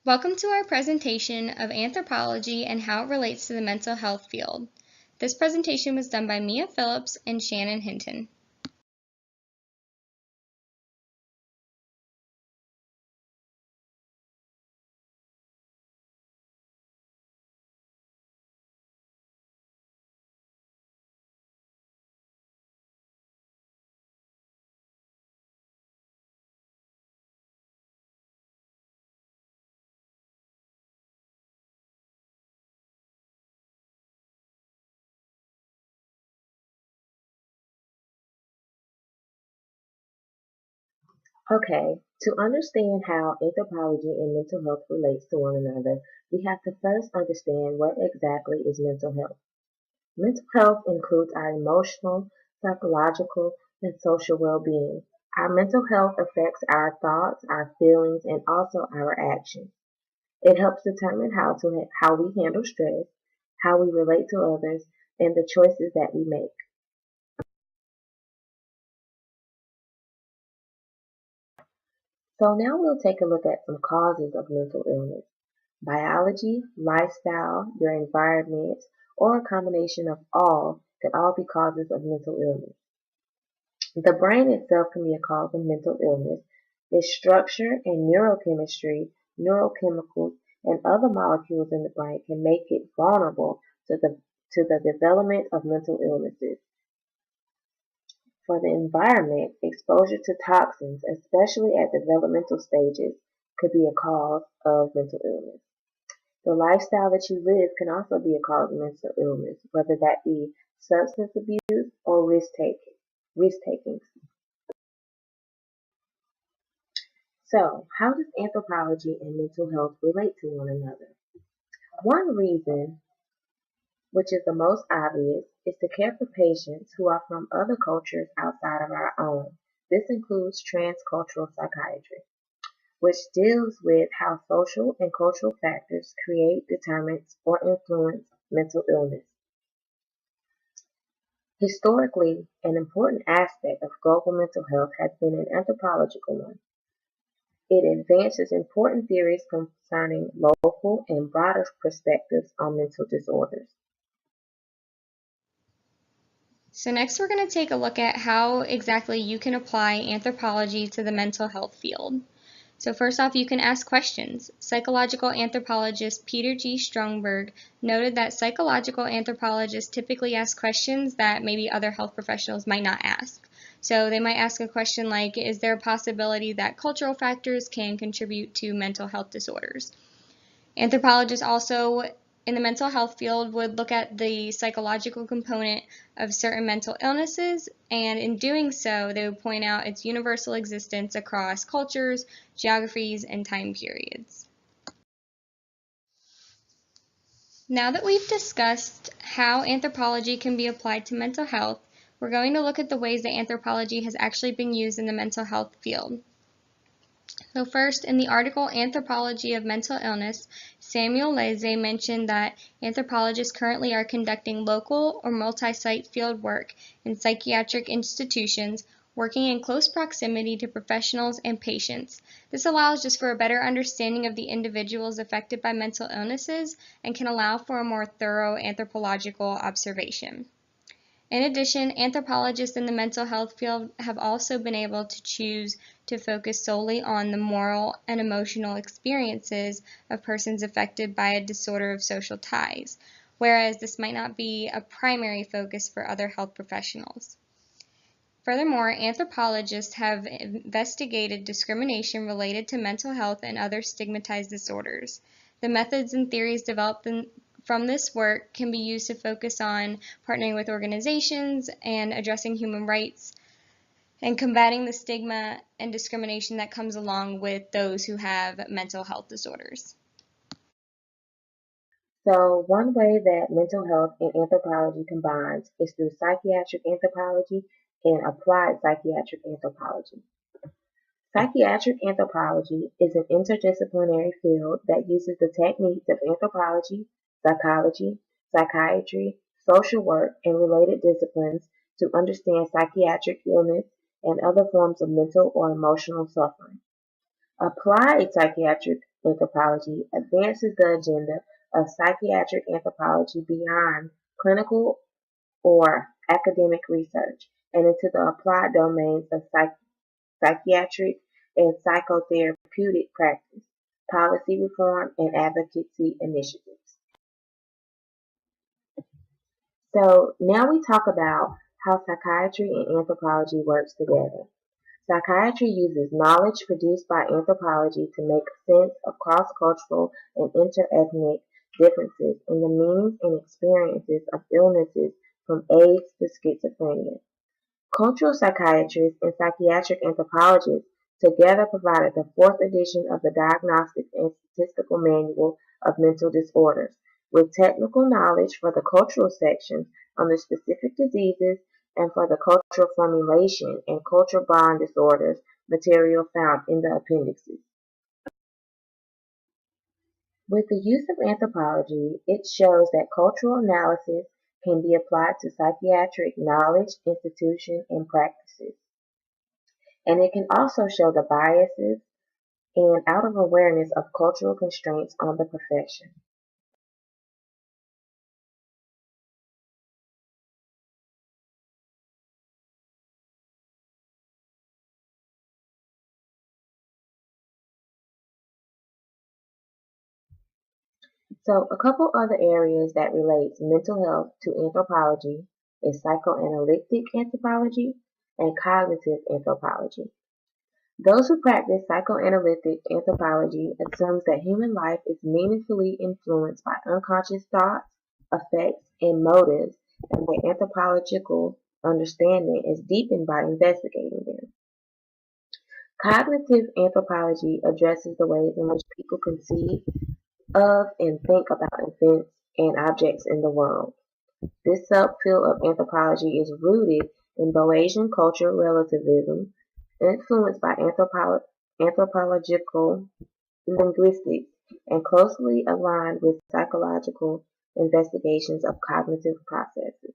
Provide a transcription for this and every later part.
Welcome to our presentation of anthropology and how it relates to the mental health field. This presentation was done by Mia Phillips and Shannon Hinton. Okay, to understand how anthropology and mental health relates to one another, we have to first understand what exactly is mental health. Mental health includes our emotional, psychological, and social well-being. Our mental health affects our thoughts, our feelings, and also our actions. It helps determine how we handle stress, how we relate to others, and the choices that we make. So now we'll take a look at some causes of mental illness. Biology, lifestyle, your environment, or a combination of all could all be causes of mental illness. The brain itself can be a cause of mental illness. Its structure and neurochemistry, neurochemicals, and other molecules in the brain can make it vulnerable to the development of mental illnesses. For the environment, exposure to toxins, especially at developmental stages, could be a cause of mental illness. The lifestyle that you live can also be a cause of mental illness, whether that be substance abuse or risk taking. So, how does anthropology and mental health relate to one another? One reason, which is the most obvious, is to care for patients who are from other cultures outside of our own. This includes transcultural psychiatry, which deals with how social and cultural factors create, determine, or influence mental illness. Historically, an important aspect of global mental health has been an anthropological one. It advances important theories concerning local and broader perspectives on mental disorders. So next we're going to take a look at how exactly you can apply anthropology to the mental health field. So first off, you can ask questions. Psychological anthropologist Peter G. Strongberg noted that psychological anthropologists typically ask questions that maybe other health professionals might not ask. So they might ask a question like, is there a possibility that cultural factors can contribute to mental health disorders? Anthropologists also in the mental health field would look at the psychological component of certain mental illnesses, and in doing so, they would point out its universal existence across cultures, geographies, and time periods. Now that we've discussed how anthropology can be applied to mental health, we're going to look at the ways that anthropology has actually been used in the mental health field. So first, in the article Anthropology of Mental Illness, Samuel Leze mentioned that anthropologists currently are conducting local or multi-site field work in psychiatric institutions, working in close proximity to professionals and patients. This allows just for a better understanding of the individuals affected by mental illnesses and can allow for a more thorough anthropological observation. In addition, anthropologists in the mental health field have also been able to choose to focus solely on the moral and emotional experiences of persons affected by a disorder of social ties, whereas this might not be a primary focus for other health professionals. Furthermore, anthropologists have investigated discrimination related to mental health and other stigmatized disorders. The methods and theories developed from this work can be used to focus on partnering with organizations and addressing human rights and combating the stigma and discrimination that comes along with those who have mental health disorders. So, one way that mental health and anthropology combines is through psychiatric anthropology and applied psychiatric anthropology. Psychiatric anthropology is an interdisciplinary field that uses the techniques of anthropology, psychology, psychiatry, social work, and related disciplines to understand psychiatric illness and other forms of mental or emotional suffering. Applied psychiatric anthropology advances the agenda of psychiatric anthropology beyond clinical or academic research and into the applied domains of psychiatric and psychotherapeutic practice, policy reform, and advocacy initiatives. So now we talk about how psychiatry and anthropology works together. Psychiatry uses knowledge produced by anthropology to make sense of cross-cultural and inter-ethnic differences in the meanings and experiences of illnesses from AIDS to schizophrenia. Cultural psychiatrists and psychiatric anthropologists together provided the fourth edition of the Diagnostic and Statistical Manual of Mental Disorders, with technical knowledge for the cultural sections on the specific diseases and for the cultural formulation and cultural bond disorders material found in the appendixes. With the use of anthropology, it shows that cultural analysis can be applied to psychiatric knowledge, institution, and practices. And it can also show the biases and out of awareness of cultural constraints on the profession. So a couple other areas that relates mental health to anthropology is psychoanalytic anthropology and cognitive anthropology. Those who practice psychoanalytic anthropology assumes that human life is meaningfully influenced by unconscious thoughts, effects, and motives, and that anthropological understanding is deepened by investigating them. Cognitive anthropology addresses the ways in which people conceive of and think about events and objects in the world. This subfield of anthropology is rooted in Boasian cultural relativism, influenced by anthropological linguistics, and closely aligned with psychological investigations of cognitive processes.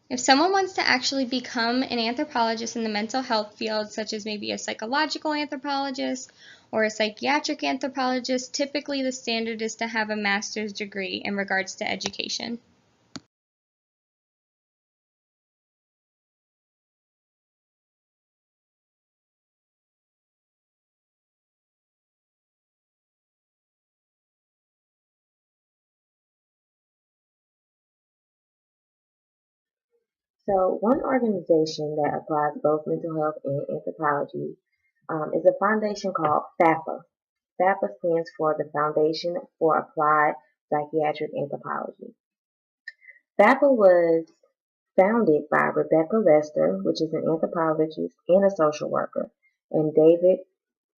If someone wants to actually become an anthropologist in the mental health field, such as maybe a psychological anthropologist or a psychiatric anthropologist, typically the standard is to have a master's degree in regards to education. So, one organization that applies both mental health and anthropology is a foundation called FAPA. FAPA stands for the Foundation for Applied Psychiatric Anthropology. FAPA was founded by Rebecca Lester, which is an anthropologist and a social worker, and David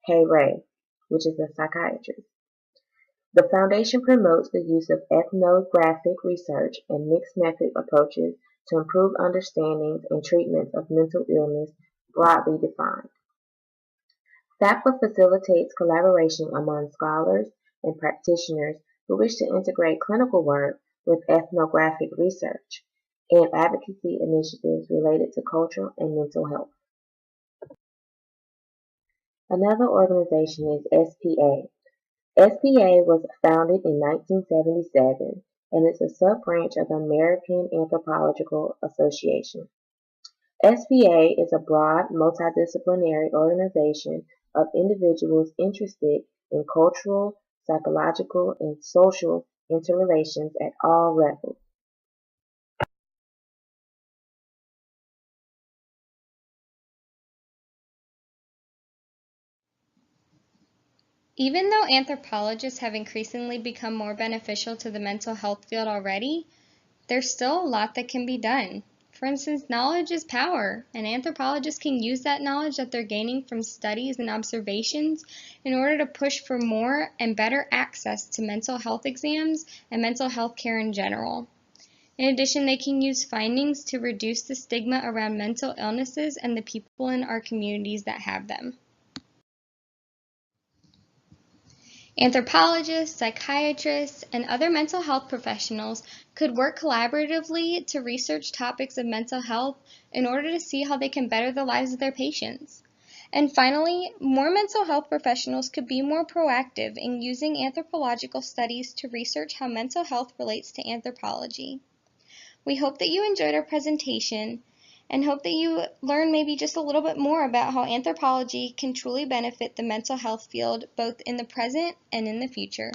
Hay, which is a psychiatrist. The foundation promotes the use of ethnographic research and mixed method approaches to improve understandings and treatments of mental illness broadly defined. FAPA facilitates collaboration among scholars and practitioners who wish to integrate clinical work with ethnographic research and advocacy initiatives related to cultural and mental health. Another organization is SPA. SPA was founded in 1977 and is a sub-branch of the American Anthropological Association. SPA is a broad, multidisciplinary organization of individuals interested in cultural, psychological, and social interrelations at all levels. Even though anthropologists have increasingly become more beneficial to the mental health field already, there's still a lot that can be done. For instance, knowledge is power, and anthropologists can use that knowledge that they're gaining from studies and observations in order to push for more and better access to mental health exams and mental health care in general. In addition, they can use findings to reduce the stigma around mental illnesses and the people in our communities that have them. Anthropologists, psychiatrists, and other mental health professionals could work collaboratively to research topics of mental health in order to see how they can better the lives of their patients. And finally, more mental health professionals could be more proactive in using anthropological studies to research how mental health relates to anthropology. We hope that you enjoyed our presentation and hope that you learn maybe just a little bit more about how anthropology can truly benefit the mental health field both in the present and in the future.